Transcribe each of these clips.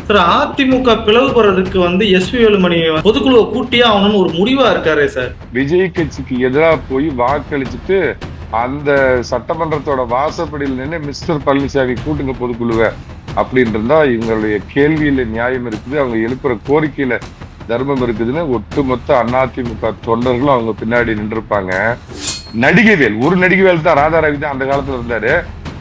Sir, AIADMK பிளவுபடுறதுக்கு SP Velumani பொதுக்குழுவை கூட்டியே ஆகணும்னு ஒரு முடிவா இருக்காரு சார். விஜய் கட்சிக்கு எதிராக போய் வாக்களிச்சுட்டு அந்த சட்டமன்றத்தோட வாசப்படியில் நின்று மிஸ்டர் பழனிசாமி கூட்டுங்க பொதுக்குழுவை அப்படின்னு இருந்தா இவங்களுடைய கேள்வியில நியாயம் இருக்குது, அவங்க எழுப்புற கோரிக்கையில தர்மம் இருக்குதுன்னு ஒட்டுமொத்த அதிமுக தொண்டர்களும் அவங்க பின்னாடி நின்றுப்பாங்க. நடிகவேல், ஒரு நடிகவேல் தான், ராதாரவி தான் அந்த காலத்துல இருந்தாரு.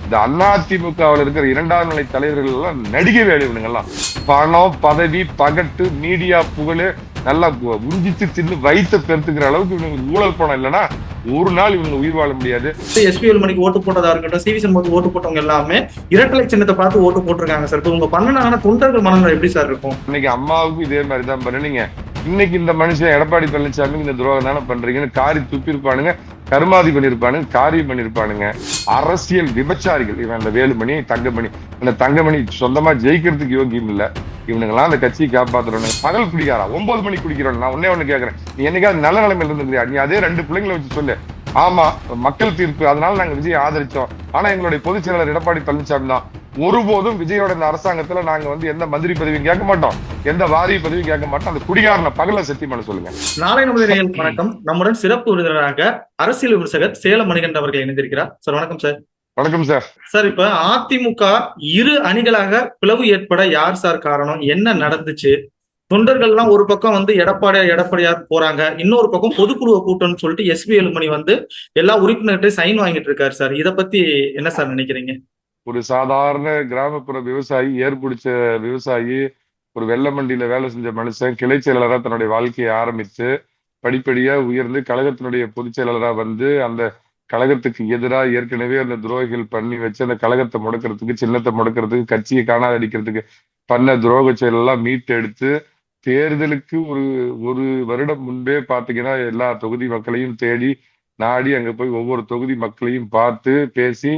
இந்த அதிமுகவில் இருக்கிற இரண்டாம் நிலை தலைவர்கள் எல்லாம் நடிகை வேலை இவனுங்கெல்லாம் பணம் பதவி பகட்டு மீடியா புகழ் நல்லா உஞ்சித்து தின்னு வயிற்ற பெருத்துக்கிற அளவுக்கு இவங்க ஊழல் பணம் இல்லைன்னா ஒரு நாள் இவங்க உயிர் வாழ முடியாது. எஸ்பி வேலுமணிக்கு ஓட்டு போட்டதா இருக்கட்டும், சிவி சண்முகத்துக்கு ஓட்டு போட்டவங்க எல்லாமே இரட்டலை சின்னத்தை பார்த்து ஓட்டு போட்டிருக்காங்க சார். இப்போ உங்க பண்ணனாங்கன்னா தொண்டர்கள் மனநிலை எப்படி சார் இருக்கும்? இன்னைக்கு அம்மாவுக்கும் இதே மாதிரி தான் பண்ணீங்க. இன்னைக்கு இந்த மனுஷன் எடப்பாடி பழனிசாமி இந்த துரோகம் தானே பண்றீங்கன்னு காரி துப்பிருப்பானுங்க, கருமாதி பண்ணிருப்பானுங்க, காரியம் பண்ணிருப்பானுங்க. அரசியல் விபச்சாரிகள் இவன் அந்த வேலுமணி தங்கமணி. இந்த தங்கமணி சொந்தமா ஜெயிக்கிறதுக்கு யோகியம் இல்ல. இவனுங்கெல்லாம் அந்த கட்சியை காப்பாத்துறவனு பகல் குடிக்காரா, 9 மணிக்கு குடிக்கிறோம். நான் ஒண்ணு கேட்கறேன், நீ என்னைக்காவது நல்ல நிலைமையில இருந்திருக்கியா? நீ அதே 2 பிள்ளைங்களை வச்சு சொல்லு. ஆமா மக்கள் தீர்ப்பு, அதனால நாங்க விஜய் ஆதரிச்சோம். ஆனா எங்களுடைய பொதுச் செயலாளர் எடப்பாடி பழனிசாமி தான். ஒருபோதும் விஜயோட இந்த அரசாங்கத்துல நாங்க எந்த மந்திரி பதவியும் கேட்க மாட்டோம், எந்த வாரிய பதவியும் கேட்க மாட்டோம். அந்த குடிகாரனை பகல சத்தியமான சொல்லுங்க. நாளை நமது நேயர்களுக்கு வணக்கம். நம்முடன் சிறப்பு விருந்தினராக அரசியல் விமர்சகர் சேலம் மணிகண்டன் அவர்கள் இணைந்திருக்கிறார். சார் வணக்கம் சார். வணக்கம் சார். சார், இப்ப அதிமுக இரு அணிகளாக பிளவு ஏற்பட யார் சார் காரணம்? என்ன நடந்துச்சு? தொண்டர்கள்லாம் ஒரு பக்கம் எடப்பாடியார் போறாங்க, இன்னொரு பக்கம் பொதுக்குழுவை கூட்டம்னு சொல்லிட்டு எஸ்பி வேலுமணி எல்லா உறுப்பினர்கிட்ட சைன் வாங்கிட்டு இருக்காரு சார். இதை பத்தி என்ன சார் நினைக்கிறீங்க? ஒரு சாதாரண கிராமப்புற விவசாயி, ஏற்புடிச்ச விவசாயி, ஒரு வெள்ள மண்டியில வேலை செஞ்ச மனுஷன் கிளை செயலாளராக தன்னுடைய வாழ்க்கையை ஆரம்பித்து படிப்படியா உயர்ந்து கழகத்தினுடைய பொதுச் செயலாளராக அந்த கழகத்துக்கு எதிராக ஏற்கனவே அந்த துரோகிகள் பண்ணி வச்சு அந்த கழகத்தை முடக்கிறதுக்கு, சின்னத்தை முடக்கிறதுக்கு, கட்சியை காணாத அடிக்கிறதுக்கு பண்ண துரோக செயலெல்லாம் மீட்டு எடுத்து தேர்தலுக்கு ஒரு வருடம் முன்பே பாத்தீங்கன்னா எல்லா தொகுதி மக்களையும் தேடி நாடி அங்க போய் ஒவ்வொரு தொகுதி மக்களையும் பார்த்து பேசி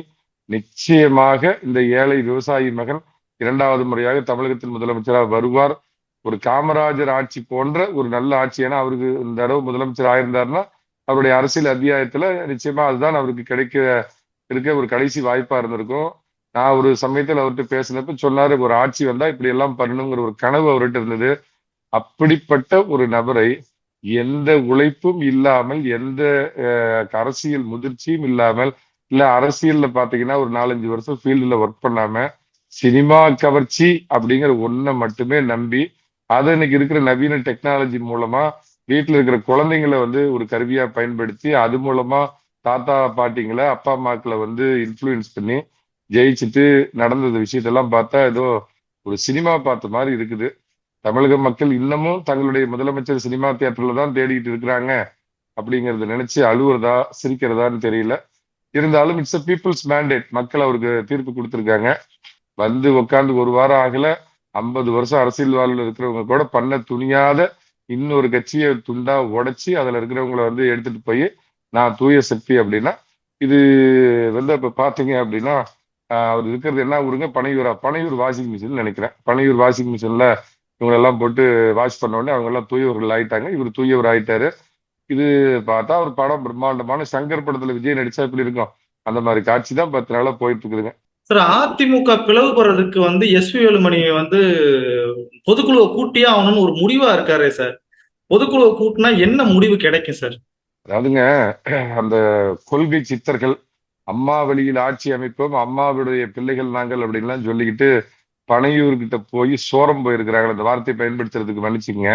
நிச்சயமாக இந்த ஏழை விவசாயி மகன் 2வது முறையாக தமிழகத்தின் முதலமைச்சராக வருவார், ஒரு காமராஜர் ஆட்சி போன்ற ஒரு நல்ல ஆட்சி. ஏன்னா அவருக்கு இந்த தடவை முதலமைச்சர் ஆயிருந்தாருன்னா அவருடைய அரசியல் அத்தியாயத்துல நிச்சயமா அதுதான் அவருக்கு இருக்க ஒரு கடைசி வாய்ப்பா இருந்திருக்கும். நான் ஒரு சமயத்தில் அவர்கிட்ட பேசினப்ப சொன்னாரு, ஒரு ஆட்சி வந்தா இப்படி எல்லாம் பண்ணணுங்கிற ஒரு கனவு அவர்கிட்ட இருந்தது. அப்படிப்பட்ட ஒரு நபரை எந்த உழைப்பும் இல்லாமல், எந்த அரசியல் முதிர்ச்சியும் இல்லாமல், இல்ல அரசியல்ல பாத்தீங்கன்னா ஒரு 4-5 வருஷம் ஃபீல்டுல ஒர்க் பண்ணாம சினிமா கவர்ச்சி அப்படிங்கிற ஒன்றை மட்டுமே நம்பி அதை இன்னைக்கு இருக்கிற நவீன டெக்னாலஜி மூலமா வீட்டுல இருக்கிற குழந்தைங்களை ஒரு கருவியா பயன்படுத்தி அது மூலமா தாத்தா பாட்டிங்களை அப்பா அம்மாக்களை இன்ஃப்ளூயன்ஸ் பண்ணி ஜெயிச்சுட்டு நடந்த விஷயத்தெல்லாம் பார்த்தா ஏதோ ஒரு சினிமா பார்த்த மாதிரி இருக்குது. தமிழக மக்கள் இன்னமும் தங்களுடைய முதலமைச்சர் சினிமா தியேட்டர்ல தான் தேடிக்கிட்டு இருக்கிறாங்க அப்படிங்கறத நினைச்சு அழுவுறதா சிரிக்கிறதான்னு தெரியல. இருந்தாலும் இட்ஸ் அ பீப்புள்ஸ் மேண்டேட். மக்கள் அவருக்கு தீர்ப்பு கொடுத்திருக்காங்க. உட்கார்ந்து ஒரு வாரம் ஆகல, 50 வருஷம் அரசியல் வாழ்வில் இருக்கிறவங்க கூட பண்ண துணியாத இன்னொரு கட்சியை துண்டா உடைச்சி அதுல இருக்கிறவங்களை எடுத்துட்டு போய் நான் தூய சக்தி அப்படின்னா இது இப்ப பாத்தீங்க அப்படின்னா அவர் இருக்கிறது என்ன ஊருங்க? பனையூர் வாஷிங் மிஷின் நினைக்கிறேன். பனையூர் வாஷிங் மிஷின்ல இவங்களெல்லாம் போட்டு வாஷ் பண்ண உடனே அவங்க எல்லாம் தூயவர்கள் ஆயிட்டாங்க. இவர் தூயவர் ஆயிட்டாரு. இது பார்த்தா ஒரு படம் பிரம்மாண்டமான சங்கர் படத்துல விஜய் நடிச்சா இப்படி இருக்கும், அந்த மாதிரி காட்சி தான் 10 நாளா போயிட்டு இருக்குதுங்க. சார், அதிமுக பிளவுபடுறதுக்கு எஸ்பி வேலுமணி பொதுக்குழுவை கூட்டியே ஆகணும்னு ஒரு முடிவா இருக்காரு சார். பொதுக்குழுவை கூட்டினா என்ன முடிவு கிடைக்கும் சார்? அதாவதுங்க, அந்த கொள்கை சித்தர்கள் அம்மா வழியில் ஆட்சி அமைப்போம், அம்மாவுடைய பிள்ளைகள் நாங்கள் அப்படின்லாம் சொல்லிக்கிட்டு பனையூர்கிட்ட போய் சோரம் போயிருக்கிறாங்க. அந்த வார்த்தையை பயன்படுத்துறதுக்கு மன்னிச்சுங்க.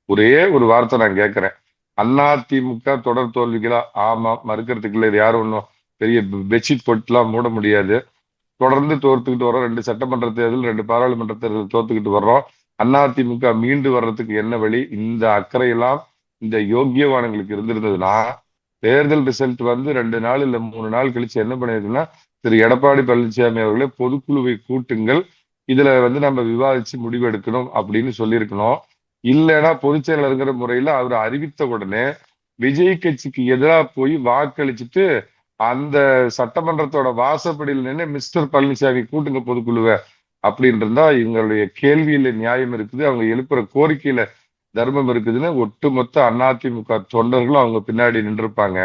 ஒரே ஒரு வார்த்தை நான் கேட்கிறேன், அதிமுக தொடர் தோல்விகளா? ஆமா, மறுக்கிறதுக்கு இல்லை. இது யாரும் ஒன்றும் பெரிய பெட்ஷீட் போட்டுலாம் மூட முடியாது. தொடர்ந்து தோர்த்துக்கிட்டு வர்றோம். 2 சட்டமன்ற தேர்தல், 2 பாராளுமன்ற தேர்தல் தோத்துக்கிட்டு வர்றோம். அதிமுக மீண்டு வர்றதுக்கு என்ன வழி? இந்த அக்கறையெல்லாம் இந்த யோக்கியவானங்களுக்கு இருந்திருந்ததுன்னா தேர்தல் ரிசல்ட் 2 நாள் இல்ல 3 நாள் கழிச்சு என்ன பண்ணிருக்குன்னா, திரு எடப்பாடி பழனிசாமி அவர்களே பொதுக்குழுவை கூட்டுங்கள், இதுல நம்ம விவாதிச்சு முடிவெடுக்கணும் அப்படின்னு சொல்லியிருக்கணும். இல்லைன்னா பொதுச் செயலாளருங்கிற முறையில அவர் அறிவித்த உடனே விஜய் கட்சிக்கு எதிராக போய் வாக்களிச்சுட்டு அந்த சட்டமன்றத்தோட வாசப்படியில் நின்று மிஸ்டர் பழனிசாமி கூட்டுங்க பொதுக்குழுவை அப்படின்னு இருந்தா இவங்களுடைய கேள்வியில நியாயம் இருக்குது, அவங்க எழுப்புற கோரிக்கையில தர்மம் இருக்குதுன்னு ஒட்டுமொத்த அதிமுக தொண்டர்களும் அவங்க பின்னாடி நின்றுப்பாங்க.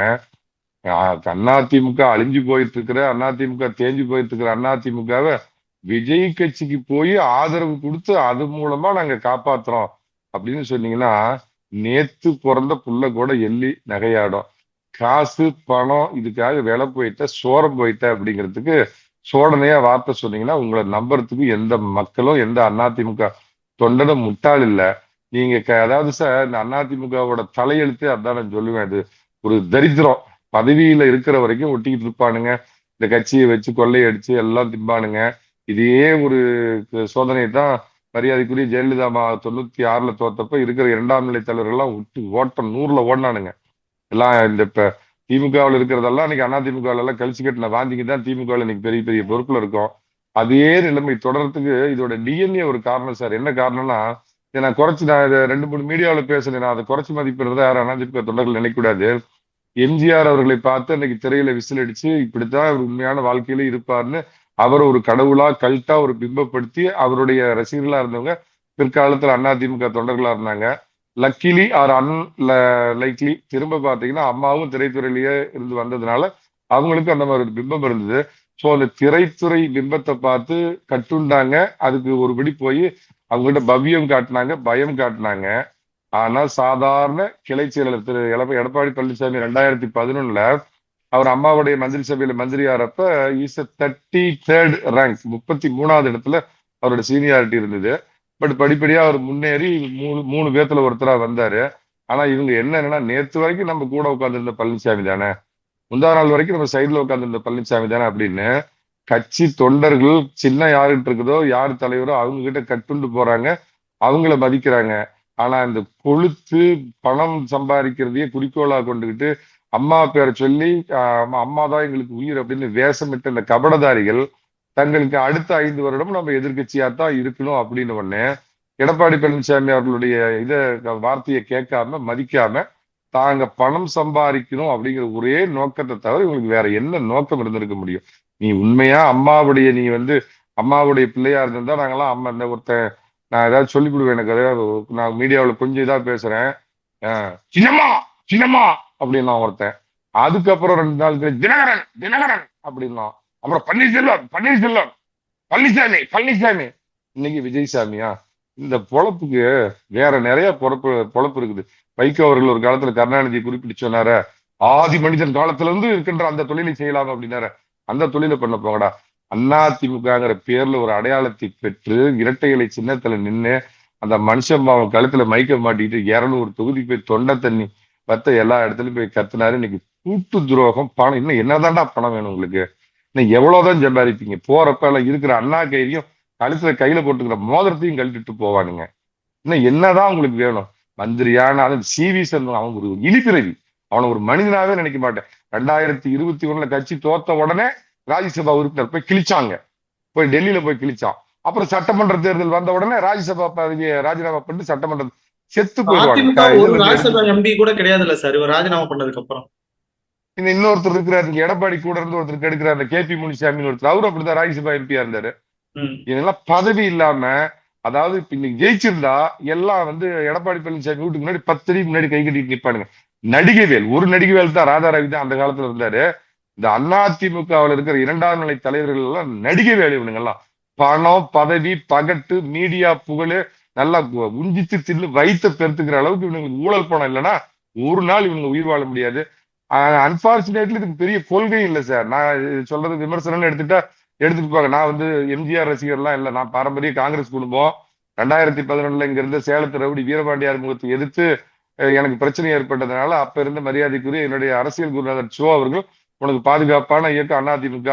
அதிமுக அழிஞ்சு போயிட்டு இருக்கிற, அதிமுக தேஞ்சு போயிட்டு இருக்கிற அதிமுகவை விஜய் கட்சிக்கு போய் ஆதரவு கொடுத்து அது மூலமா நாங்க காப்பாத்துறோம் அப்படின்னு சொன்னீங்கன்னா, நேத்து பிறந்த புள்ள கூட எள்ளி நகையாடும். காசு பணம் இதுக்காக விலை போயிட்ட சோரம் போயிட்ட அப்படிங்கிறதுக்கு சோடனையா வார்த்தை சொன்னீங்கன்னா உங்களை நம்புறதுக்கு எந்த மக்களும் எந்த அதிமுக தொண்டனும் முட்டாள் இல்ல. நீங்க அதாவது சார் இந்த அதிமுகவோட தலையெழுத்து அதான் நான் சொல்லுவேன். அது ஒரு தரித்திரம். பதவியில இருக்கிற வரைக்கும் ஒட்டிக்கிட்டு இருப்பானுங்க. இந்த கட்சியை வச்சு கொள்ளையடிச்சு எல்லாம் திம்பானுங்க. இதே ஒரு சோதனை தான் மரியாதைக்குரிய ஜெயலலிதா 96ல தோத்தப்ப இருக்கிற 2ஆம் நிலை தலைவர்கள் எல்லாம் விட்டு ஓட்டம் 100ல ஓடினானுங்க. எல்லாம் இந்த இப்ப திமுகவில் இருக்கிறதெல்லாம் இன்னைக்கு அதிமுகவில் எல்லாம் கழிச்சு கட்டின வாந்திக்கு தான் திமுகவில் இன்னைக்கு பெரிய பெரிய பொறுப்புல இருக்கும். அதே நிலைமை தொடர்றதுக்கு இதோட டிஎன்ஏ ஒரு காரணம் சார். என்ன காரணம்னா, இதை நான் இதை 2 3 மீடியாவில் பேசுனேன். நான் அதை குறைச்சி மதிப்பிடுறதா யாரும் அதிமுக தொண்டர்கள் நினைக்கக்கூடாது. எம்ஜிஆர் அவர்களை பார்த்து அன்னைக்கு திரையில விசில் அடிச்சு இப்படித்தான் அவர் உண்மையான வாழ்க்கையில இருப்பார்னு அவர் ஒரு கடவுளா கல்ட்டா ஒரு பிம்பப்படுத்தி அவருடைய ரசிகர்களா இருந்தவங்க பிற்காலத்துல அதிமுக தொண்டர்களா இருந்தாங்க. லக்கிலி ஆர் லைக்லி திரும்ப பாத்தீங்கன்னா அம்மாவும் திரைத்துறையிலேயே இருந்து வந்ததுனால அவங்களுக்கு அந்த மாதிரி ஒரு பிம்பம் இருந்தது. ஸோ அந்த திரைத்துறை பிம்பத்தை பார்த்து கட்டுண்டாங்க. அதுக்கு ஒருபடி போய் அவங்ககிட்ட பவ்யம் காட்டினாங்க, பயம் காட்டினாங்க. ஆனா சாதாரண கிளை செயலர் திரு எடப்பாடி பழனிசாமி 2011ல அவர் அம்மாவுடைய மந்திரி சபையில மந்திரியாரப்ப இஸ் 33rd ரேங்க், 33வது இடத்துல அவரோட சீனியாரிட்டி இருந்தது. பட் படிப்படியா அவர் முன்னேறி மூணு பேத்துல ஒருத்தரா வந்தாரு. ஆனா இவங்க என்னன்னா நேத்து வரைக்கும் நம்ம கூட உட்கார்ந்திருந்த பழனிசாமி தானே, முந்தா நாள் வரைக்கும் நம்ம சைட்ல உட்கார்ந்திருந்த பழனிசாமி தானே அப்படின்னு கட்சி தொண்டர்கள் சின்ன யாருகிட்ட இருக்குதோ யார் தலைவரோ அவங்க கிட்ட கட்டுண்டு போறாங்க, அவங்கள மதிக்கிறாங்க. ஆனா இந்த கொழுத்து பணம் சம்பாதிக்கிறதையே குறிக்கோளா கொண்டுகிட்டு அம்மா பேரை சொல்லி அம்மா தான் எங்களுக்கு உயிர் அப்படின்னு வேஷமிட்ட இந்த கபடதாரிகள் தங்களுக்கு அடுத்த 5 வருடம் நம்ம எதிர்கட்சியா தான் இருக்கணும் அப்படின்னு ஒண்ணு எடப்பாடி பழனிசாமி அவர்களுடைய வார்த்தையை கேட்காம மதிக்காம தாங்க பணம் சம்பாதிக்கணும் அப்படிங்கிற ஒரே நோக்கத்தை தவிர இவங்களுக்கு வேற என்ன நோக்கம் இருந்திருக்க முடியும்? நீ உண்மையா நீ அம்மாவுடைய பிள்ளையா இருந்திருந்தா நாங்கெல்லாம் அம்மா இந்த ஒருத்தன் நான் ஏதாவது சொல்லி கொடுவேன். எனக்கு அதாவது நான் மீடியாவில் கொஞ்சம் இதா பேசுறேன், சின்னம்மா சின்னம்மா அப்படின்னா ஒருத்தன். அதுக்கப்புறம் 2 நாள் கழிச்சு தினகரன் தினகரன் அப்படின்னா, அப்புறம் பன்னீர்செல்வம் பன்னீர்செல்வம் பழனிசாமி பழனிசாமி, இன்னைக்கு விஜய்சாமியா. இந்த பொழப்புக்கு வேற நிறைய பொழப்பு இருக்குது. வைகோ அவர்கள் ஒரு காலத்துல கருணாநிதி குறிப்பிட்டு சொன்னார, ஆதி மனிதன் காலத்துல இருந்து இருக்கின்ற அந்த தொழிலை செய்யலாம் அப்படின்னாரு. அந்த தொழிலை பண்ண போகடா. அதிமுகங்கிற பேர்ல ஒரு அடையாளத்தை பெற்று இரட்டை இலை சின்னத்துல நின்று அந்த மனுஷன் பாவம் கழுத்துல மைக்க மாட்டிட்டு 200 தொகுதி போய் தொண்டை தண்ணி பத்த எல்லா இடத்துலயும் போய் கத்துனாரு. இன்னைக்கு கூட்டு துரோகம் பணம். இன்னும் என்னதான்டா பணம் வேணும் உங்களுக்கு? இன்னும் எவ்வளவுதான் சம்பாதிப்பீங்க? போறப்ப எல்லாம் இருக்கிற அண்ணா கையிலையும் கழுத்துல கையில போட்டுக்கிற மோதிரத்தையும் கழட்டிட்டு போவானுங்க. இன்னும் என்னதான் உங்களுக்கு வேணும்? மந்திரியான சிவி சண்முகம் அவன் ஒரு இழிப்பிறவி. அவனை ஒரு மனிதனாவே நினைக்க மாட்டேன். 2021ல கட்சி தோத்த உடனே ராஜ்யசபா உறுப்பினர் போய் கிழிச்சாங்க, போய் டெல்லியில போய் கிழிச்சான். அப்புறம் சட்டமன்ற தேர்தல் வந்த உடனே ராஜ்யசபா பதவியை ராஜினாமா பண்ணிட்டு சட்டமன்றம் செத்து அதிமுக ஒரு ராஜ்யசபா போயிடுவாங்க. எம்பி கூட கிடையாதுல்ல சார் இவர் ராஜினாமா பண்ணதுக்கு அப்புறம். இன்னொருத்தர் இருக்கிறாரு, இங்க எடப்பாடி கூட இருந்து ஒருத்தர் கெடுக்கிறார், அந்த கேபி முனிசாமி ஒருத்தர், அவரும் அப்படிதான் ராஜ்யசபா எம்பியா இருந்தாரு. இதெல்லாம் பதவி இல்லாம, அதாவது இப்ப இன்னைக்கு ஜெயிச்சிருந்தா எல்லாம் எடப்பாடி பழனிசாமி வீட்டுக்கு முன்னாடி 10 அடி முன்னாடி கை கட்டிட்டு நிற்பானுங்க. நடிகவேல், ஒரு நடிகவேல் தான், ராதா ரவி தான் அந்த காலத்துல இருந்தாரு. இந்த அதிமுகவில் இருக்கிற 2ஆம் நிலை தலைவர்கள் எல்லாம் நடிகவேல். இவனுங்கெல்லாம் பணம் பதவி பகட்டு மீடியா புகழு நல்லா உஞ்சித்து தின்னு வைத்த பெருத்துக்கிற அளவுக்கு இவனுங்களுக்கு ஊழல் பணம் இல்லைன்னா ஒரு நாள் இவங்க உயிர் வாழ முடியாது. அன்பார்ச்சுனேட்லி இதுக்கு பெரிய கொள்கை இல்லை சார். நான் சொல்றது விமர்சனம் எடுத்துட்டு போங்க. நான் எம்ஜிஆர் ரசிகர்லாம் இல்லை, நான் பாரம்பரிய காங்கிரஸ் குடும்பம். 2011ல இங்க இருந்த சேலத்து ரவுடி வீரபாண்டியார் முகத்தை எதிர்த்து எனக்கு பிரச்சனை ஏற்பட்டதுனால அப்ப இருந்த மரியாதைக்குரிய என்னுடைய அரசியல் குருநாதர் சோ அவர்கள் உனக்கு பாதுகாப்பான இயக்கம் அதிமுக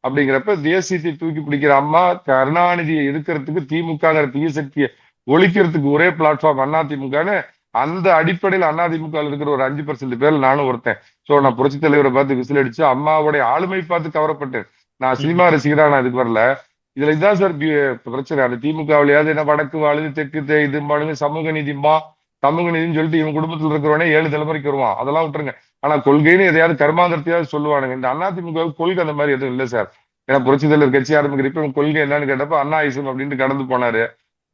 அப்படிங்கிறப்ப தேசியத்தை தூக்கி பிடிக்கிற அம்மா கருணாநிதியை எதிர்க்கிறதுக்கு திமுகங்கிற தீய சக்தியை ஒழிக்கிறதுக்கு ஒரே பிளாட்ஃபார்ம் அதிமுகன்னு அந்த அடிப்படையில் அதிமுக இருக்கிற ஒரு 5% பேர்ல நானும் ஒருத்தன். சோ நான் புரட்சி தலைவரை பார்த்து விசில் அடிச்சு அம்மாவுடைய ஆளுமை பார்த்து கவரப்பட்டேன். நான் சினிமா ரசிகரா நான் இதுக்கு வரல. இதுல இதுதான் சார் பிரச்சனை. அந்த திமுகவிலையாவது என்ன வடக்கு வாழுது தெற்கு இதும்பாளுங்க, சமூக நீதிமா சமூக நீதினு சொல்லிட்டு இவங்க குடும்பத்துல இருக்கிறவனே 7 தலைமுறைக்கு வருவான். அதெல்லாம் விட்டுருங்க. ஆனா கொள்கைன்னு எதையாவது கர்மாந்திரத்தையாவது சொல்லுவானுங்க. இந்த அதிமுக கொள்கை அந்த மாதிரி எதுவும் இல்லை சார். ஏன்னா புரட்சி தலைவர் கட்சி ஆரம்பிக்கிறப்ப இவங்க கொள்கை என்னன்னு கேட்டப்ப அண்ணாயிசம் அப்படின்ட்டு கடந்து போனாரு.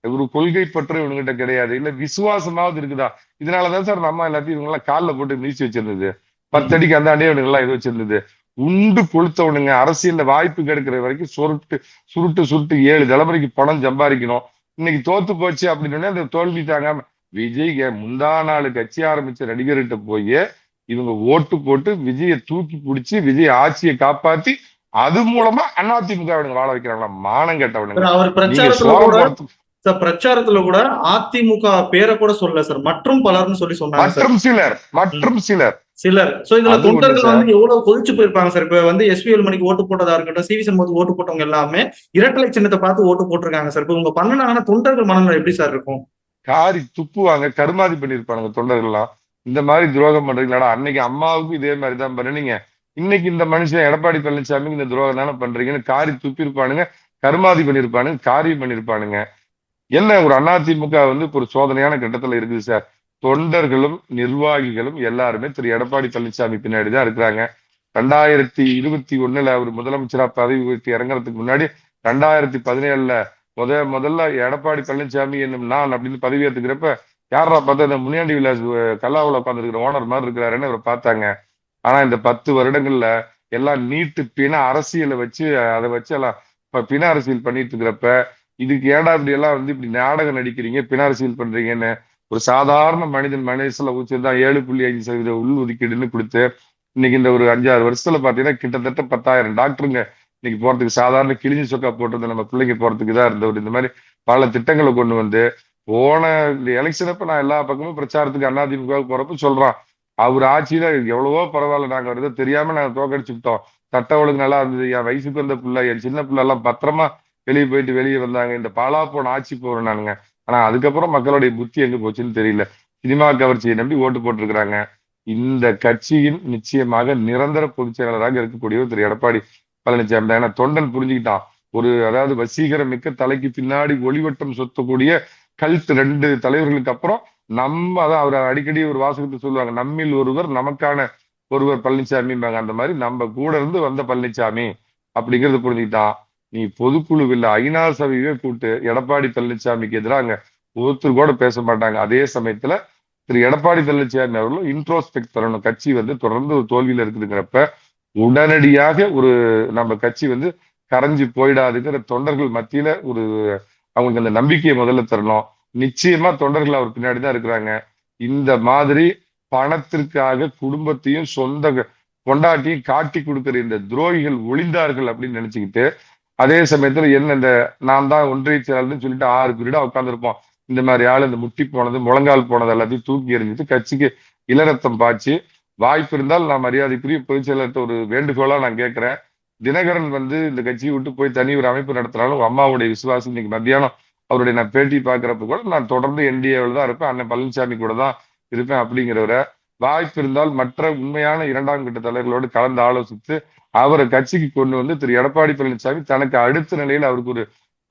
ஒரு கொள்கை பற்று இவனுகிட்ட கிடையாது. இல்ல விசுவாசமாவது இருக்குதா? இதனாலதான் சார் நம்ம எல்லாத்தையும் இவங்க எல்லாம் காலில் போட்டு மீசி வச்சிருந்தது. 10 அடிக்கு அந்த அண்டையே இவனுங்க எல்லாம் இது வச்சிருந்தது. உண்டு கொளுத்தவனுங்க. அரசியல்ல வாய்ப்பு கிடைக்கிற வரைக்கும் சுருட்டு சுருட்டு 7 தலைமுறைக்கு பணம் சம்பாதிக்கணும். இன்னைக்கு தோத்து போச்சு அப்படின்னு அந்த தோல்வி தாங்காம விஜய் முந்தா நாள் கட்சி ஆரம்பிச்ச நடிகர்கிட்ட போய் இவங்க ஓட்டு போட்டு விஜயை தூக்கி பிடிச்சி விஜய் ஆட்சியை காப்பாத்தி அது மூலமா அதிமுக வாழ வைக்கிறாங்களா? மானம் கேட்டவனுங்க. அவர் நீங்க பிரச்சாரத்துல சோழம் கூட படத்துக்கு சார், பிரச்சாரத்துல கூட அதிமுக பேரை கூட சொல்லல சார், மற்றும் பலர்னு சொல்லி சொன்னாங்க சார். மற்றும் சிலர் சிலர். சோ இதுல அது ஒண்ணு தொண்டர்கள் சார். வந்து எவ்வளவு கொதிச்சு போயிருப்பாங்க சார். இப்ப வந்து எஸ்பி வேலுமணிக்கு ஓட்டு போட்டதா இருக்கட்டும், சிவி சண்முகத்துக்கு ஓட்டு போட்டவங்க எல்லாமே இரட்டலை சின்னத்தை பார்த்து ஓட்டு போட்டிருக்காங்க சார். இப்ப இவங்க பண்ணனாங்கன்னா தொண்டர்கள் மனநிலை எப்படி சார் இருக்கும்? காரி துப்புவாங்க, கருமாதி பண்ணிருப்பானுங்க தொண்டர்கள்லாம். இந்த மாதிரி துரோகம் பண்றீங்களாடா? அன்னைக்கு அம்மாவுக்கும் இதே மாதிரி தான் பண்ணீங்க, இன்னைக்கு இந்த மனுஷன் எடப்பாடி பழனிசாமிக்கு இந்த துரோகம் தானே பண்றீங்கன்னு காரி துப்பிருப்பானுங்க, கருமாதி பண்ணிருப்பானுங்க, காரியம் பண்ணிருப்பானுங்க. என்ன ஒரு அதிமுக வந்து ஒரு சோதனையான கட்டத்துல இருக்குது சார். தொண்டர்களும் நிர்வாகிகளும் எல்லாருமே திரு எடப்பாடி பழனிசாமி பின்னாடி தான் இருக்கிறாங்க. 2021 அவர் முதலமைச்சரா பதவி வகித்து இறங்குறதுக்கு முன்னாடி 2017 முதல்ல எடப்பாடி பழனிசாமி என்னும் நான் அப்படின்னு பதவி ஏற்றுக்கிறப்ப யாரா பார்த்தா இந்த முனியாண்டி விலாஸ் கல்லாவுல உட்காந்துருக்கிற ஓனர் மாதிரி இருக்கிறாருன்னு அவரை பார்த்தாங்க. ஆனா இந்த 10 வருடங்கள்ல எல்லாம் நீட்டு பிண அரசியலை வச்சு அதை வச்சு எல்லாம் பிண அரசியல் பண்ணிட்டு இருக்கிறப்ப இதுக்கு ஏடா இப்படி எல்லாம் வந்து இப்படி நாடகம் நடிக்கிறீங்க, பிண அரசியல் பண்றீங்கன்னு ஒரு சாதாரண மனசுல ஊச்சிருந்தான் 7.5% உள் ஒதுக்கீடுன்னு கொடுத்து இன்னைக்கு இந்த ஒரு 5-6 வருஷத்துல பாத்தீங்கன்னா கிட்டத்தட்ட 10,000 டாக்டருங்க இன்னைக்கு போறதுக்கு சாதாரண கிழிஞ்சு சொக்கா போட்டது நம்ம பிள்ளைங்க போறதுக்கு தான் இருந்தவர். இந்த மாதிரி பல திட்டங்களை கொண்டு வந்து போன இந்த எலெக்ஷன் அப்ப நான் எல்லா பக்கமும் பிரச்சாரத்துக்கு அதிமுக போறப்ப சொல்றான், அவர் ஆட்சியில எவ்வளவோ பரவாயில்ல, நாங்க வருது தெரியாம நாங்க தோக்கடிச்சுட்டோம், சட்ட ஒழுங்கு நல்லா இருந்தது, என் வயசுக்கு வந்த பிள்ளை என் சின்ன பிள்ளை எல்லாம் பத்திரமா வெளியே போயிட்டு வெளியே வந்தாங்க, இந்த பாலா போன ஆட்சி போறேன் நானுங்க. ஆனா அதுக்கப்புறம் மக்களுடைய புத்தி எங்க போச்சுன்னு தெரியல. சினிமா கவர்ச்சியை நம்பி ஓட்டு போட்டிருக்கிறாங்க. இந்த கட்சியின் நிச்சயமாக நிரந்தர பொதுச் செயலாளராக இருக்கக்கூடியவர் திரு எடப்பாடி பழனிசாமி தான். ஏன்னா தொண்டன் புரிஞ்சுக்கிட்டான், ஒரு அதாவது வசீகரம் மிக்க தலைக்கு பின்னாடி ஒளிவட்டம் சொத்தக்கூடிய கல்ட் 2 தலைவர்களுக்கு அப்புறம் நம்ம அதான் அவர் அடிக்கடி ஒரு வாசகத்தை சொல்லுவாங்க, நம்மில் ஒருவர் நமக்கான ஒருவர் பழனிசாமிம்பாங்க. அந்த மாதிரி நம்ம கூட இருந்து வந்த பழனிசாமி அப்படிங்கிறது புரிஞ்சுக்கிட்டான். நீ பொதுக்குழுவில் ஐநா சபையே கூட்டு எடப்பாடி பழனிசாமிக்கு எதிராக ஒருத்தர் கூட பேச மாட்டாங்க. அதே சமயத்துல திரு எடப்பாடி பழனிசாமி அவர்களும் இன்ட்ரோஸ்பெக்ட் பண்ணணும். கட்சி வந்து தொடர்ந்து ஒரு தோல்வியில இருக்குதுங்கிறப்ப உடனடியாக ஒரு நம்ம கட்சி வந்து கரைஞ்சு போயிடாதுங்கிற தொண்டர்கள் மத்தியில ஒரு அவங்களுக்கு அந்த நம்பிக்கையை முதல்ல தரணும். நிச்சயமா தொண்டர்கள் அவர் பின்னாடி தான் இருக்கிறாங்க. இந்த மாதிரி பணத்திற்காக குடும்பத்தையும் சொந்த கொண்டாட்டியும் காட்டி கொடுக்கிற இந்த துரோகிகள் ஒளிந்தார்கள் அப்படின்னு நினைச்சுக்கிட்டு அதே சமயத்துல என்ன இந்த நான் தான் ஒன்றிய செயலாளர்னு சொல்லிட்டு 6 பீரியடா உட்காந்துருப்போம். இந்த மாதிரி ஆள் இந்த முட்டி போனது முழங்கால் போனது எல்லாத்தையும் தூக்கி எறிஞ்சிட்டு கட்சிக்கு இளரத்தம் பாய்ச்சி வாய்ப்பு இருந்தால் நான் மரியாதைக்குரிய பொதுச் செயலாளர்கிட்ட ஒரு வேண்டுகோளா நான் கேட்கிறேன். தினகரன் வந்து இந்த கட்சியை விட்டு போய் தனி ஒரு அமைப்பு நடத்தினாலும் அம்மாவுடைய விசுவாசம் இன்னைக்கு மத்தியானம் அவருடைய நான் பேட்டி பார்க்கிறப்ப கூட நான் தொடர்ந்து என்டிஏவில் தான் இருப்பேன், அண்ணன் பழனிசாமி கூட தான் இருப்பேன் அப்படிங்கிறவரை வாய்ப்பு இருந்தால் மற்ற உண்மையான 2ஆம் கட்ட தலைவர்களோடு கலந்து ஆலோசித்து அவரை கட்சிக்கு கொண்டு வந்து திரு எடப்பாடி பழனிசாமி தனக்கு அடுத்த நிலையில் அவருக்கு ஒரு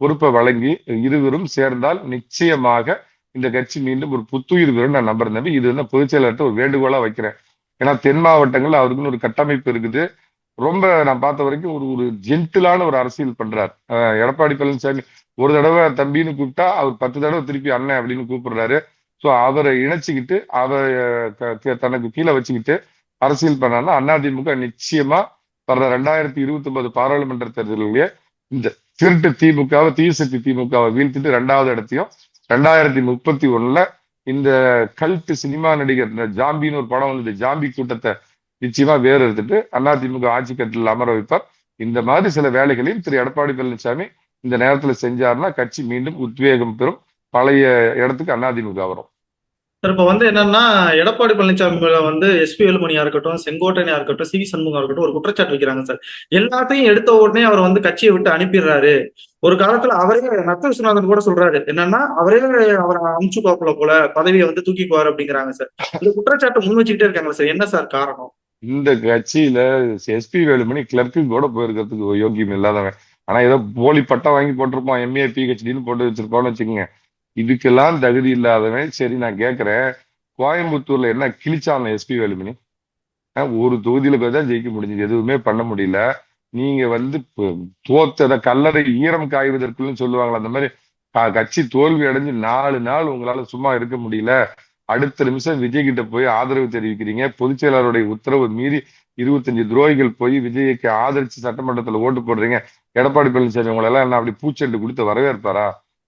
பொறுப்பை வழங்கி இருவரும் சேர்ந்தால் நிச்சயமாக இந்த கட்சி மீண்டும் ஒரு புத்துயிர் பெறும் நான் நம்புறேன் தம்பி. இது வந்து பொதுச் செயலாளர்கிட்ட ஒரு வேண்டுகோளா வைக்கிறேன். ஏன்னா தென் மாவட்டங்கள்ல அவருக்குன்னு ஒரு கட்டமைப்பு இருக்குது. ரொம்ப நான் பார்த்த வரைக்கும் ஒரு ஒரு ஜென்டிலான ஒரு அரசியல் பண்றார் எடப்பாடி பழனிசாமி. ஒரு தடவை தம்பின்னு கூப்பிட்டா அவர் 10 தடவை திருப்பி அண்ணன் அப்படின்னு கூப்பிடுறாரு. ஸோ அவரை இணைச்சிக்கிட்டு அவரை தனக்கு கீழே வச்சுக்கிட்டு அரசியல் பண்ணாருன்னா அதிமுக நிச்சயமா வர்ற 2029 பாராளுமன்ற தேர்தலிலேயே இந்த திருட்டு திமுகவை தீசக்தி திமுகவை வீழ்த்திட்டு 2வது இடத்தையும் 2031 இந்த கல்ட் சினிமா நடிகர் இந்த ஜாம்பின்னு ஒரு படம் வந்து ஜாம்பி கூட்டத்தை நிச்சயமா வேறு எடுத்துட்டு அதிமுக ஆட்சி கட்டில் அமர வைப்பார். இந்த மாதிரி சில வேலைகளையும் திரு எடப்பாடி பழனிசாமி இந்த நேரத்துல செஞ்சாருன்னா கட்சி மீண்டும் உத்வேகம் பெறும், பழைய இடத்துக்கு அதிமுக வரும். சார், இப்ப வந்து என்னன்னா எடப்பாடி பழனிசாமி வந்து எஸ்பி வேலுமணியா இருக்கட்டும், செங்கோட்டையனா இருக்கட்டும், சிவி சண்முகம் இருக்கட்டும் ஒரு குற்றச்சாட்டு வைக்கிறாங்க சார். எல்லாத்தையும் எடுத்த உடனே அவர் வந்து கட்சியை விட்டு அனுப்பிடுறாரு. ஒரு காலத்துல அவரே நத்த விஸ்வநாதன் கூட சொல்றாரு என்னன்னா அவரே அவரை அமுச்சு பாப்புல போல பதவியை வந்து தூக்கிக்குவாரு அப்படிங்கிறாங்க சார். இந்த குற்றச்சாட்டு முன் வச்சுக்கிட்டே இருக்காங்க சார், என்ன சார் காரணம்? இந்த கட்சியில எஸ்பி வேலுமணி கிளர்க்கு கூட போயிருக்கிறதுக்கு யோகியம் இல்லாதவன். ஆனா ஏதோ போலி பட்டம் வாங்கி போட்டிருப்பான், எம்ஏ பிஹெச்டின்னு போட்டு வச்சிருப்பான்னு வச்சுக்கோங்க. இதுக்கெல்லாம் தகுதி இல்லாதவன். சரி நான் கேட்கிறேன், கோயம்புத்தூர்ல என்ன கிழிச்சான் எஸ்பி வேலுமணி? ஒரு தொகுதியில போய் தான் ஜெயிக்க முடிஞ்சது, எதுவுமே பண்ண முடியல. நீங்க வந்து தோத்தத கல்லறை ஈரம் காய்வதற்குன்னு சொல்லுவாங்களா, அந்த மாதிரி கட்சி தோல்வி அடைஞ்சு 4 நாள் உங்களால சும்மா இருக்க முடியல. அடுத்த நிமிஷம் விஜய் கிட்ட போய் ஆதரவு தெரிவிக்கிறீங்க. பொதுச் செயலாளருடைய உத்தரவு மீறி 25 துரோகிகள் போய் விஜய்க்கு ஆதரிச்சு சட்டமன்றத்துல ஓட்டு போடுறீங்க. எடப்பாடி பழனிசாமி உங்களை எல்லாம் என்ன அப்படி பூச்செண்டு கொடுத்து வரவேற்பாரா?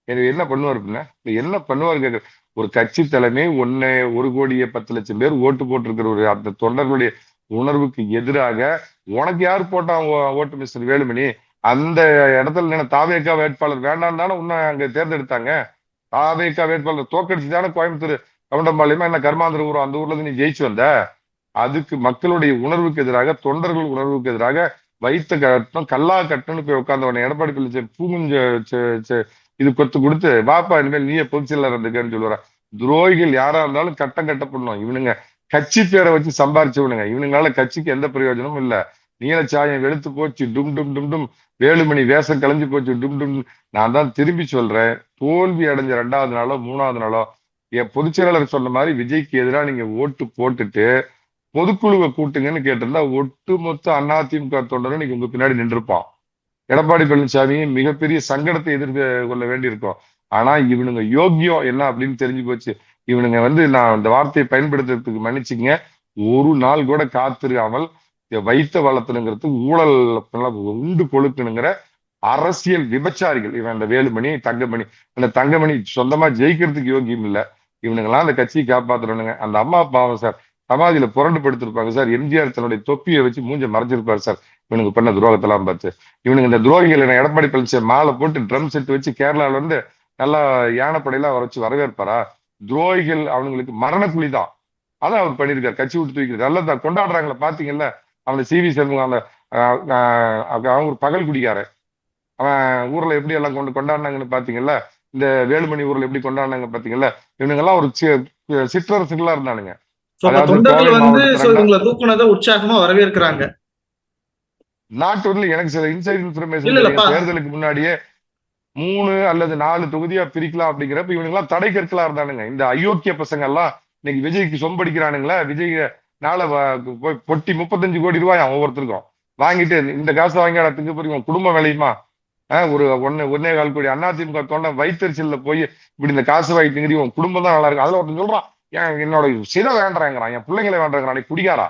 எனக்கு என்ன பண்ணுவார் பின்ன? என்ன பண்ணுவார் கேக்குற? ஒரு கட்சி தலைமை 1,10,00,000 பேர் ஓட்டு போட்டிருக்கிற ஒரு அந்த தொண்டர்களுடைய உணர்வுக்கு எதிராக உனக்கு யார் போட்டான் ஓட்டு மிஸ்டர் வேலுமணி? அந்த இடத்துல தாவேகா வேட்பாளர் வேண்டாம் தானே உன்னை அங்க தேர்ந்தெடுத்தாங்க. தாவேகா வேட்பாளர் தோக்கடிச்சு தானே கோயம்புத்தூர் கவுண்டம்பாளையமா என்ன கர்மாந்திர ஊரும் அந்த ஊர்ல இருந்து நீ ஜெயிச்சு வந்த. அதுக்கு மக்களுடைய உணர்வுக்கு எதிராக தொண்டர்கள் உணர்வுக்கு எதிராக வைத்த கட்டம் கல்லா கட்டணும்னு போய் உட்கார்ந்தவன எடப்பாடி பழனிசாமி பூமுஞ்ச இது கொத்து கொடுத்து வாப்பா இனிமேல் நீயே பொதுச் செயலர் இருந்துக்கன்னு சொல்லுவார. துரோகிகள் யாரா இருந்தாலும் கட்டம் கட்டப்படணும். இவனுங்க கட்சி பேரை வச்சு சம்பாரிச்சவனுங்க. இவனுங்களால கட்சிக்கு எந்த பிரயோஜனமும் இல்ல. நீலச்சாயம் வெளுத்து போச்சு டும் டும் டும் டும், வேலுமணி வேஷம் கலைஞ்சு போச்சு டும் டும். நான் தான் திரும்பி சொல்றேன், தோல்வி அடைஞ்ச 2வது நாளோ 3வது நாளோ என் பொதுச் செயலாளர் சொன்ன மாதிரி விஜய்க்கு எதிராக நீங்க ஓட்டு போட்டுட்டு பொதுக்குழுவை கூட்டுங்கன்னு கேட்டிருந்தா ஒட்டுமொத்த அதிமுக தொண்டரும் நீங்க உங்க பின்னாடி நின்றுப்பான். எடப்பாடி பழனிசாமி மிகப்பெரிய சங்கடத்தை எதிர்கொள்ள வேண்டியிருக்கும். ஆனா இவனுங்க யோக்கியம் என்ன அப்படின்னு தெரிஞ்சு போச்சு. இவனுங்க நான் இந்த வார்த்தையை பயன்படுத்துறதுக்கு மன்னிச்சுங்க, ஒரு நாள் கூட காத்திருக்காமல் வைத்த வளர்த்தணுங்கிறதுக்கு ஊழல் உண்டு கொழுக்கணுங்கிற அரசியல் விபச்சாரிகள் இவன். அந்த வேலுமணி தங்கமணி, அந்த தங்கமணி சொந்தமா ஜெயிக்கிறதுக்கு யோகியம் இல்ல. இவனுங்கெல்லாம் அந்த கட்சியை காப்பாத்துறவனுங்க. அந்த அம்மா பாவம் சார், சமாதியில புரண்டு படுத்திருப்பாங்க சார். எம்ஜிஆர் தன்னுடைய தொப்பியை வச்சு மூஞ்ச மறைச்சிருப்பாரு சார். இவனுக்கு பண்ண துரோகத்தெல்லாம் பார்த்து இவனுக்கு இந்த துரோகிகள் எடப்பாடி பழனிசாமி மாலை போட்டு ட்ரம் செட் வச்சு கேரளால நல்லா யானைப்படையெல்லாம் வச்சு வரவேற்பாரா? துரோகிகள் அவனுங்களுக்கு மரணக்குழிதான். அதான் அவர் பண்ணியிருக்காரு. கட்சி விட்டு தூக்கிறது நல்லா கொண்டாடுறாங்களே பாத்தீங்கல்ல. அவனை சிவி சண்முகம் அந்த அவன் ஒரு பகல் குடிக்காரன். அவன் ஊர்ல எப்படி எல்லாம் கொண்டாடினாங்கன்னு பாத்தீங்கல்ல. இந்த வேலுமணி ஊர்ல எப்படி கொண்டாடினாங்க பாத்தீங்கல்ல. இவனுங்க எல்லாம் ஒரு சிற்றரசுகளா இருந்தானுங்க. அதாவது தொண்டர்கள் கோவை மாவட்டத்துல இவங்களை தூக்குனதை உற்சாகமா வரவேற்கிறாங்க. நாட்டு எனக்கு சில இன்சைட் இன்ஃபர்மேஷன் இல்ல இல்லப்பா, தேர்தலுக்கு முன்னாடியே 3 அல்லது 4 தொகுதியா பிரிக்கலாம் அப்படிங்கிறப்ப இவனுங்க எல்லாம் தடை கற்களா இருந்தானுங்க. இந்த அயோக்கிய பசங்க எல்லாம் இன்னைக்கு விஜய்க்கு சொம்படிக்கிறானுங்களா. விஜய் நாளை போய் பொட்டி 35 கோடி ரூபாய் ஒவ்வொருத்தருக்கும் வாங்கிட்டு இந்த காசை வாங்கி இடத்துக்கு போய் குடும்பம் விளையுமா? ஒரு 1.25 கோடி அதிமுக தொண்டை வைத்தறிச்சல்ல போய் இப்படி இந்த காசு வாங்கிட்டு உன் குடும்பம் தான் நல்லா இருக்கு. அதுல ஒருத்தன் சொல்றான், என்னோட சிலை வேண்டாங்கிறான், என் பிள்ளைங்களை வேண்டாங்கிறான். நீ குடிகாரா,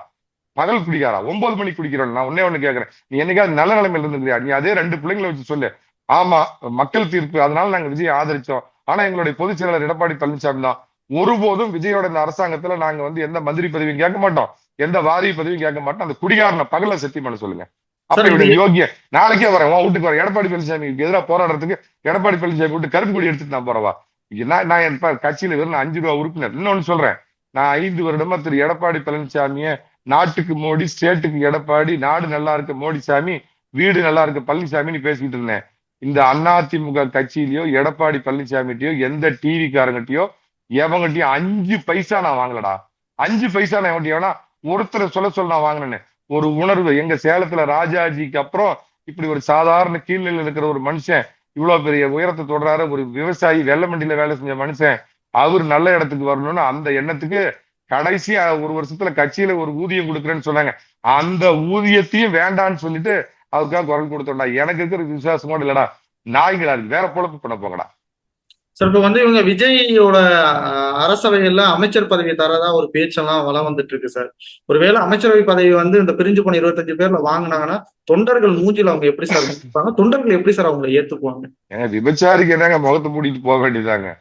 பகல் குடிக்காரா, 9 மணிக்கு குடிக்கிறோம். நான் ஒண்ணு கேட்கிறேன், நீ என்னைக்காவது நல்ல நிலைமையில இருந்துக்கிறியா? நீ அதே 2 பிள்ளைங்களை வச்சு சொல்லு. ஆமா, மக்கள் தீர்ப்பு, அதனால நாங்க விஜய் ஆதரிச்சோம். ஆனா எங்களுடைய பொதுச் செயலாளர் எடப்பாடி பழனிசாமி தான். ஒருபோதும் விஜயோட இந்த அரசாங்கத்துல நாங்க எந்த மந்திரி பதவியும் கேட்க மாட்டோம், எந்த வாரிய பதவியும் கேட்க மாட்டோம். அந்த குடிகாரனை பகல சத்தியம் பண்ண சொல்லுங்க. அப்ப இவனுக்கு யோகிய நாளைக்கே வரேன் உன் வீட்டுக்கு வரேன். எடப்பாடி பழனிசாமிக்கு எதிராக போராடுறதுக்கு எடப்பாடி பழனிசாமி விட்டு கருப்பு கொடி எடுத்துட்டு நான் போறவா? நான் என் கட்சியில வெறும் 5 ரூபா உறுப்பினர். இன்னொன்னு சொல்றேன், நான் 5 வருடமா திரு எடப்பாடி பழனிசாமிய நாட்டுக்கு மோடி, ஸ்டேட்டுக்கு எடப்பாடி, நாடு நல்லா இருக்க மோடிசாமி, வீடு நல்லா இருக்க பழனிசாமின்னு பேசிக்கிட்டு இருந்தேன். இந்த அதிமுக கட்சியிலயோ எடப்பாடி பழனிசாமிட்டையோ எந்த டிவி காரங்கிட்டயோ எவங்கிட்டயும் 5 பைசா நான் வாங்கலடா. 5 பைசா நான் எவன்கிட்ட ஒருத்தரை சொல்ல நான் வாங்கினேன்னு ஒரு உணர்வு. எங்க சேலத்துல ராஜாஜிக்கு அப்புறம் இப்படி ஒரு சாதாரண கீழ்நிலையில் இருக்கிற ஒரு மனுஷன் இவ்வளவு பெரிய உயரத்தை தொடராரு. ஒரு விவசாயி வெள்ளமண்டியில வேலை செஞ்ச மனுஷன் அவர் நல்ல இடத்துக்கு வரணும்னு அந்த எண்ணத்துக்கு கடைசியா ஒரு வருஷத்துல கட்சியில ஒரு ஊதியம் கொடுக்குறேன்னு சொன்னாங்க. அந்த ஊதியத்தையும் வேண்டான்னு சொல்லிட்டு அவருக்காக குரல் கொடுத்தோம்டா. எனக்கு இருக்கிற விசுவாசமோடு இல்லடா, நாய்களா இருக்கு, வேற பொழப்பு பண்ண போங்கடா. சார் இப்ப இவங்க விஜயோட அரசவையில அமைச்சர் பதவி தரதா ஒரு பேச்செல்லாம் வளம் வந்துட்டு இருக்கு சார். ஒருவேளை அமைச்சரவை பதவி இந்த பிரிஞ்சு போன 25 பேர்ல வாங்கினாங்கன்னா தொண்டர்கள் மூஞ்சில அவங்க எப்படி சார் இருப்பாங்க? தொண்டர்கள் எப்படி சார் அவங்களை ஏத்துக்குவாங்க? விபச்சாரிக்கு என்னங்க முகத்தை மூடிட்டு போக வேண்டியதாங்க.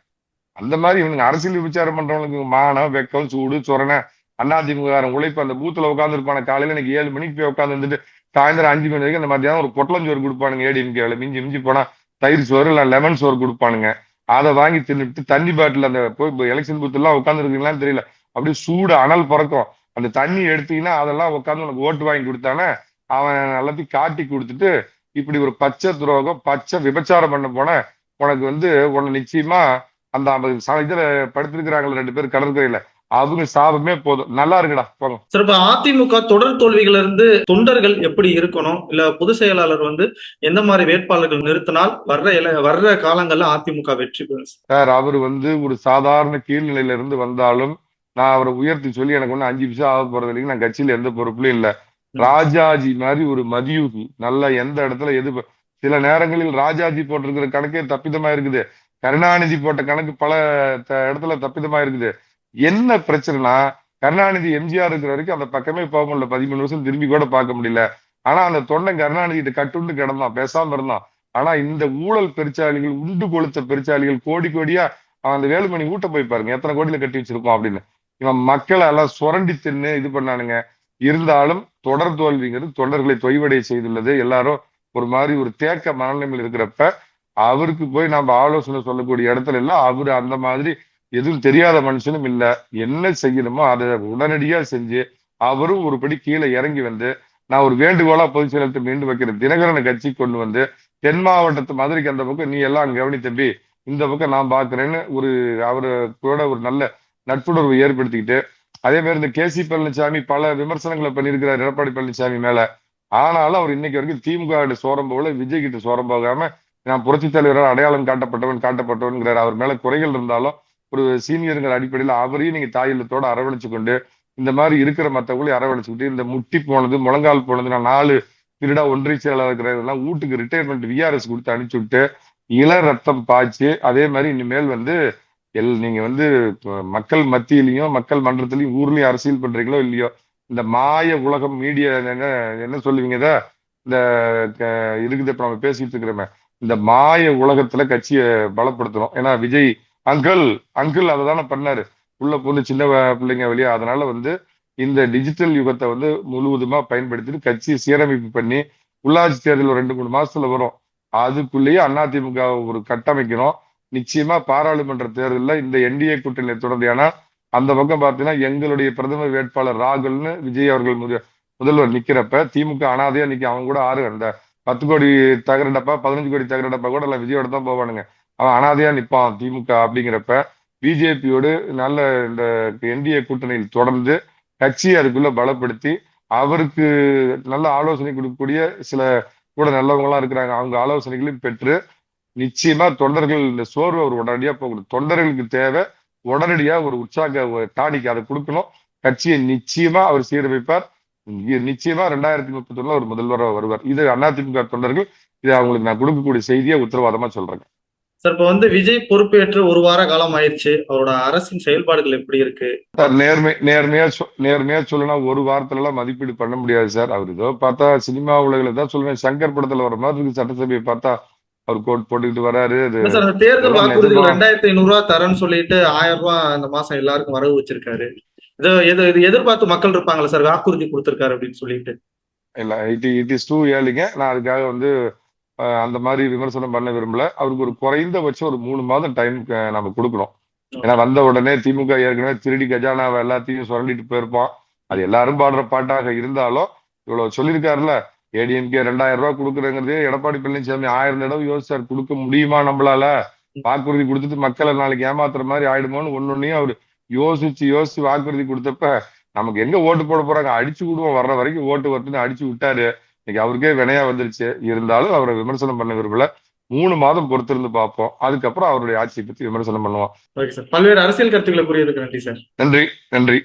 அந்த மாதிரி இவனுங்க அரசியல் விபச்சாரம் பண்றவனுக்கு மானம், வெக்கம், சூடு, சொரணை, அதிமுக உழைப்பு. அந்த பூத்துல உட்கார்ந்து இருப்பான காலையில எனக்கு 7 மணிக்கு போய் உட்கார்ந்து வந்துட்டு சாயந்தரம் 5 மணி வரைக்கும் அந்த மத்தியானம் ஒரு பொட்டலஞ்சோறு கொடுப்பானுங்க. ஏடிஎம்கேல மிஞ்சி மிஞ்சி போனா தயிர் சோறு இல்ல லெமன் சோறு கொடுப்பானுங்க. அதை வாங்கி தின்னுட்டு தண்ணி பாட்டில் அந்த போய் எலெக்ஷன் பூத் எல்லாம் உட்கார்ந்து இருக்கீங்களான்னு தெரியல, அப்படியே சூடு அனல் பறக்கும். அந்த தண்ணி எடுத்தீங்கன்னா அதெல்லாம் உட்காந்து உனக்கு ஓட்டு வாங்கி கொடுத்தானே அவன் எல்லாத்தையும் காட்டி கொடுத்துட்டு இப்படி ஒரு பச்சை துரோகம், பச்சை விபச்சாரம் பண்ண போன உனக்கு உன்னை நிச்சயமா அந்த இதுல படுத்திருக்கிறாங்களே 2 பேர் கடற்கரையில, அவங்க சாபமே போதும். நல்லா இருக்குடா போங்க சார். இப்ப அதிமுக தொடர் தோல்விகள் இருந்து தொண்டர்கள் எப்படி இருக்கணும், இல்ல பொதுச் செயலாளர் எந்த மாதிரி வேட்பாளர்கள் நிறுத்தினால் வர்ற காலங்கள்ல அதிமுக வெற்றி பெறும் சார்? அவர் ஒரு சாதாரண கீழ்நிலையில இருந்து வந்தாலும் நான் அவரை உயர்த்தி சொல்லி எனக்கு 5 பைசா ஆக போறது இல்லைங்க. நான் கட்சியில எந்த பொறுப்புலையும் இல்ல. ராஜாஜி மாதிரி ஒரு மதியூகி, நல்லா எந்த இடத்துல சில நேரங்களில் ராஜாஜி போட்டிருக்கிற கணக்கே தப்பிதமா இருக்குது. கருணாநிதி போட்ட கணக்கு பல இடத்துல தப்பிதமா இருக்குது. என்ன பிரச்சனைனா கருணாநிதி எம்ஜிஆர் இருக்கிற வரைக்கும் அந்த பக்கமே போக முடியல, 13 வருஷம் திரும்பி கூட பார்க்க முடியல. ஆனா அந்த தொண்டன் கருணாநிதி கட்டுண்டு கிடந்தான், பேசாம இருந்தான். ஆனா இந்த ஊழல் பெருச்சாளிகள், உண்டு கொளுத்த பெருச்சாளிகள் கோடி கோடியா, அவன் அந்த வேலுமணி ஊட்ட போய் பாருங்க எத்தனை கோடியில கட்டி வச்சிருக்கோம் அப்படின்னு. இவன் மக்களை எல்லாம் சுரண்டி தின்னு இது பண்ணானுங்க. இருந்தாலும் தொடர் தோல்விங்கிறது தொண்டர்களை தொய்வடைய செய்துள்ளது. எல்லாரும் ஒரு மாதிரி ஒரு தேக்க மனநிலைமையில் இருக்கிறப்ப அவருக்கு போய் நம்ம ஆலோசனை சொல்லக்கூடிய இடத்துல எல்லாம் அவரு அந்த மாதிரி எதுவும் தெரியாத மனுஷனும் இல்ல. என்ன செய்யணுமோ அதை உடனடியா செஞ்சு அவரும் ஒருபடி கீழே இறங்கி வந்து, நான் ஒரு வேண்டுகோளா பொதுச் செயலகத்தை மீண்டும் வைக்கிறேன், தினகரனை கட்சி கொண்டு வந்து தென் மாவட்டத்து மதுரைக்கு அந்த பக்கம் நீ எல்லாம் கவனி தம்பி, இந்த பக்கம் நான் பாக்குறேன்னு ஒரு அவரு கூட ஒரு நல்ல நட்புணர்வு ஏற்படுத்திக்கிட்டு, அதே மாதிரி இந்த கேசி பழனிசாமி பல விமர்சனங்களை பண்ணியிருக்கிறார் எடப்பாடி பழனிசாமி மேல. ஆனாலும் அவர் இன்னைக்கு வரைக்கும் திமுக கிட்ட சோரம் போகல, விஜய் கிட்ட சோரம் போகாம நான் புரட்சி தலைவரால் அடையாளம் காட்டப்பட்டவன்கிறார். அவர் மேல குறைகள் இருந்தாலும் ஒரு சீனியருங்கிற அடிப்படையில் அவரையும் நீங்க தாயில்லத்தோட அரவணைச்சு கொண்டு, இந்த மாதிரி இருக்கிற மற்றவங்களையும் அரவணைச்சுக்கிட்டு, இந்த முட்டி போனது முழங்கால் போனது நான் 4 பீரியடா ஒன்றிய செயலாளர் இருக்கிறதெல்லாம் வீட்டுக்கு ரிட்டையர்மெண்ட் விஆர்எஸ் கொடுத்து அனுப்பிச்சு விட்டு இள ரத்தம் பாய்ச்சி, அதே மாதிரி இனிமேல் வந்து நீங்க வந்து மக்கள் மத்தியிலையும் மக்கள் மன்றத்திலையும் ஊர்லயும் அரசியல் பண்றீங்களோ இல்லையோ, இந்த மாய உலகம் மீடியா என்ன என்ன சொல்லுவீங்க இத? இந்த இருக்குது இப்ப நம்ம பேசிட்டு இருக்கிறோமே, இந்த மாய உலகத்துல கட்சியை பலப்படுத்தணும். ஏன்னா விஜய் அங்கிள் அங்கிள் அதை தானே பண்ணாரு, உள்ள பொண்ணு சின்ன பிள்ளைங்க வெளியே. அதனால வந்து இந்த டிஜிட்டல் யுகத்தை வந்து முழுவதுமா பயன்படுத்திட்டு கட்சியை சீரமைப்பு பண்ணி, உள்ளாட்சி தேர்தல் ஒரு 2-3 மாசத்துல வரும், அதுக்குள்ளேயே அதிமுக ஒரு கட்டமைக்கணும். நிச்சயமா பாராளுமன்ற தேர்தலில் இந்த என்டிஏ கூட்டணியை தொடர்ந்து, ஏன்னா அந்த பக்கம் பார்த்தீங்கன்னா எங்களுடைய பிரதமர் வேட்பாளர் ராகுல்னு விஜய் அவர்கள் முதல்வர் நிக்கிறப்ப திமுக அனாதையா நிக்க. அவங்க கூட அந்த 10 கோடி தகர டப்பா 15 கோடி தகர டப்பா கூட எல்லாம் விஜயோட தான் போவானுங்க. அவன் அனாதையா நிப்பான் திமுக. அப்படிங்கிறப்ப பிஜேபியோடு நல்ல இந்த என்டிஏ கூட்டணியில் தொடர்ந்து கட்சியை அதுக்குள்ள பலப்படுத்தி, அவருக்கு நல்ல ஆலோசனை கொடுக்கக்கூடிய சில கூட நல்லவங்களாம் இருக்கிறாங்க, அவங்க ஆலோசனைகளையும் பெற்று நிச்சயமா தொண்டர்கள் இந்த சோர்வு அவர் உடனடியா போகணும். தொண்டர்களுக்கு தேவை உடனடியா ஒரு உற்சாக டானிக் அதை கொடுக்கணும். கட்சியை நிச்சயமா அவர் சீரமைப்பார். நிச்சயமா 2031 ஒரு முதல்வராக வருவார். இது அதிமுக தொண்டர்கள், இது அவங்களுக்கு நான் கொடுக்கக்கூடிய செய்தியை உத்தரவாதமா சொல்றேங்க. சார், இப்ப வந்து விஜய் பொறுப்பேற்று 1 வார காலம் ஆயிடுச்சு. அவரோட அரசின் செயல்பாடுகள் எப்படி இருக்கு சார்? நேர்மையா சொல்லணும், ஒரு வாரத்துல எல்லாம் மதிப்பீடு பண்ண முடியாது சார். அவர் ஏதோ பார்த்தா சினிமா உலகில தான் சொல்லுவேன், சங்கர் படத்துல வர மாதிரி இருக்கு. சட்டசபையை பார்த்தா அவர் கோட் போட்டுக்கிட்டு வராரு. அது தேர்தல் வாக்குறுதிகள் 2500 ரூபாய் தரேன்னு சொல்லிட்டு 1000 ரூபாய் இந்த மாசம் எல்லாருக்கும் வரவு வச்சிருக்காரு. இது எதிர்பார்த்து மக்கள் இருப்பாங்களா சார், வாக்குறுதி கொடுத்திருக்காரு அப்படின்னு சொல்லிட்டு? இல்ல, இட் இஸ் டூ ஏர்லிங்க. நான் அதுக்காக வந்து அந்த மாதிரி விமர்சனம் பண்ண விரும்பல. அவருக்கு ஒரு குறைந்தபட்சம் ஒரு 3 மாதம் டைம் நம்ம கொடுக்கணும். ஏன்னா வந்த உடனே திமுக ஏற்கனவே திருடி கஜானாவை எல்லாத்தையும் சுரண்டிட்டு போயிருப்பான். அது எல்லாரும் பாடுற பாட்டாக இருந்தாலும் இவ்வளவு சொல்லியிருக்காருல்ல, ஏடிஎம்கே 2000 ரூபாய் கொடுக்குறேங்கிறதே எடப்பாடி பழனிசாமி 1000 தடவை யோசிச்சார், கொடுக்க முடியுமா நம்மளால? வாக்குறுதி கொடுத்துட்டு மக்களை நாளைக்கு ஏமாத்துற மாதிரி ஆயிடுமோன்னு ஒன்னொன்னையும் அவர் யோசிச்சு வாக்குறுதி கொடுத்தப்ப நமக்கு எங்க ஓட்டு போட போறாங்க, அடிச்சு விடுவோம், வர்ற வரைக்கும் ஓட்டு வரட்டுன்னு அடிச்சு விட்டாரு. இன்னைக்கு அவருக்கே வினையா வந்துருச்சு. இருந்தாலும் அவரை விமர்சனம் பண்ண விரும்பல. 3 மாதம் பொறுத்திருந்து பார்ப்போம். அதுக்கப்புறம் அவருடைய ஆட்சியை பத்தி விமர்சனம் பண்ணுவோம். ஓகே சார், பல்வேறு அரசியல் கருத்துக்களை புரியுதுக்கு நன்றி சார். நன்றி.